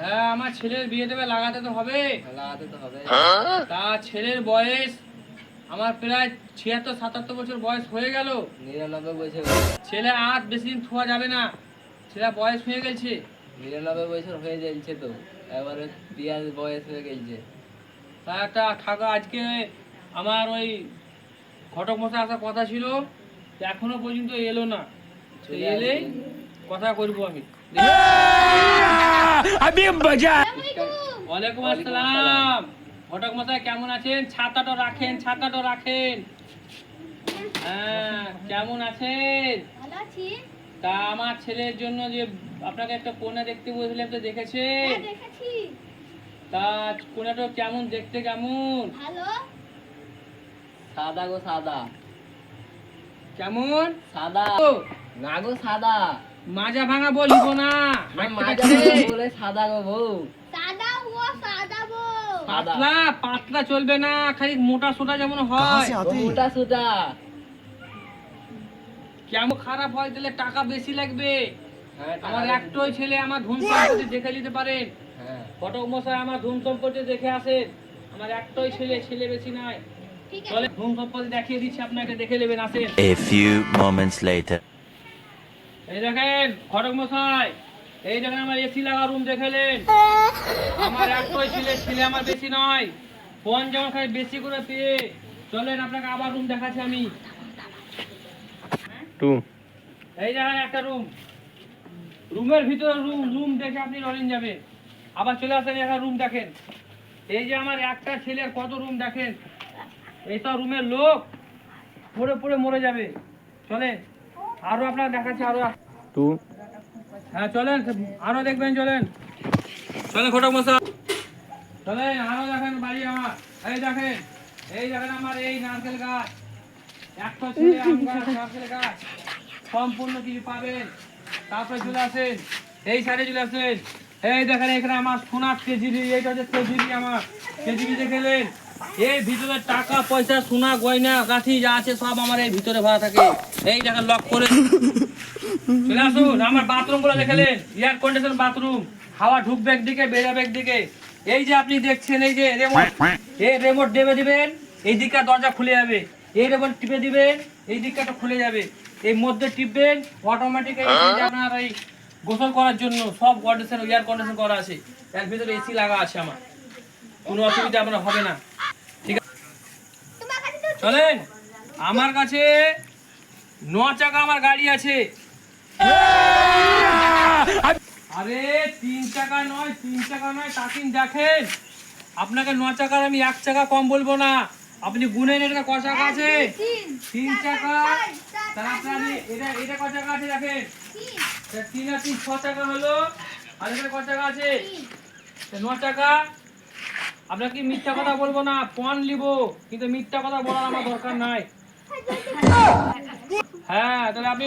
হ্যাঁ, আমার ছেলের বিয়ে দেবে, লাগাতে তো হবে। তা ছেলের বয়স আমার প্রায় 76-77 বছর বয়স হয়ে গেল। 99 বছর। ছেলে আর বেশি দিন থোয়া যাবে না, ছেলে বয়স হয়ে গেছে। 99 বছর হয়ে যাচ্ছে তো, এবারে বিয়ার বয়স হয়ে গেছে। তা একটা ঠাকুর আজকে আমার ওই ঘটক মশাই আসার কথা ছিল, এখনো পর্যন্ত এলো না। এলে কথা করবো আমি। ওয়ালাইকুম আসসালাম। ঘটক মশাই কেমন আছেন? ছাতাটা রাখেন, ছাতাটা রাখেন। হ্যাঁ, কেমন আছেন? ভালো আছি। তা আমার ছেলের জন্য যে আপনাকে একটা কন্যা দেখতে বলছিলাম, তো দেখেছেন? হ্যাঁ, দেখেছি। তা কন্যাটা কেমন দেখতে, কেমন? ভালো। সাদা গো সাদা। কেমন? সাদা ও, না গো সাদা। মাজা ভাঙা বলিব না, মাজা বলে সাদা গো বউ। সাদা ও সাদা বো। পাতলা পাতলা চলবে না, খালি মোটা সোটা যেমন হয়। মোটা সুটা। কেমন খারাপ হয় তাহলে টাকা বেশি লাগবে। হ্যাঁ, আমার একটাই ছেলে, আমার ধন সম্পত্তি দেখে নিতে পারেন। হ্যাঁ। ঘটক মশাই আমার ধন সম্পত্তি দেখে আসেন। আমার একটাই ছেলে, ছেলে বেশি নাই। ঠিক আছে। চলে ধন সম্পত্তি দেখিয়ে দিচ্ছি আপনাকে, দেখে নেবেন, আসেন। A few moments later. এই দেখেন ঘটক মশাই, এই দেখেন আমার এসি লাগা রুম দেখেলেন। আমার একটাই ছেলে, ছেলে আমার বেশি নয়। ফোন যেমন খালি বেশি করে পেয়ে চলেন, আপনাকে আবার রুম দেখাচ্ছি আমি। এই দেখেন একটা রুম, রুমের ভিতরে রুম দেখে আপনি রলেন যাবেন। আবার চলে আসেন, একটা রুম দেখেন। এই যে আমার একটা ছেলের কত রুম দেখেন। এই তো রুমের লোক পড়ে পড়ে মরে যাবে। চলেন আরো আপনাকে দেখাচ্ছি, আরো। হ্যাঁ চলেন, আরো দেখবেন, চলেন চলেন ঘটক মশাই, চলেন আরো দেখেন বাড়ি আমার। এই দেখেন, এই দেখেন আমার এই নারকেল গাছ, একটা ছেলে আম গাছ, নারকেল গাছ, সম্পূর্ণ কিছু পাবেন। তারপরে চলে আসেন, এই সাইডে চলে আসেন। এই দেখেন এখানে আমার সোনার কেজিবি, এইটা হচ্ছে কেজিবি, আমার কেজিবি দেখেলেন। এই ভিতরে টাকা পয়সা সোনা গয়না গাঠি যা আছে সব আমার এই ভিতরে ভরা থাকে। এই দেখেন লক করে চলে আসুন। আমার বাথরুম গুলো দেখেলেন, এয়ার কন্ডিশন বাথরুম, হাওয়া ঢুকবে একদিকে বেরাবে একদিকে। এই যে আপনি দেখছেন, এই যে রেমোট, এই রেমোট টিপে দিবেন, এই দিকটা দরজা খুলে যাবে। এই রেমোট টিপে দিবেন, এই দিকটা খুলে যাবে। এই মধ্যে টিপবেন, অটোমেটিক আপনার এই গোসল করার জন্য সব কন্ডিশন, এয়ার কন্ডিশন করা আছে। এর ভিতরে এসি লাগা আছে আমার, কোনো অসুবিধা আপনার হবে না। ঠিক আছে, তোমার কাছে তো চলেন। আমার কাছে 9 চাকা আমার গাড়ি আছে। আরে 3 চাকা নয়, 3 চাকা নয়, তাকিন দেখেন। আপনাকে 9 চাকার আমি 1 চাকা কম বলবো না। আপনি গুনেন এটা ক চাকা আছে। 3 চাকা। তারপরে এটা এটা ক চাকা আছে দেখেন। 3 আর 3 6 চাকা হলো। আর এখানে ক চাকা আছে? 9 চাকা। আপনাকে মিথ্যা কথা বলবো না, পণ লিব, কিন্তু মিথ্যা কথা বলার আমার দরকার নাই। হ্যাঁ, তাহলে আপনি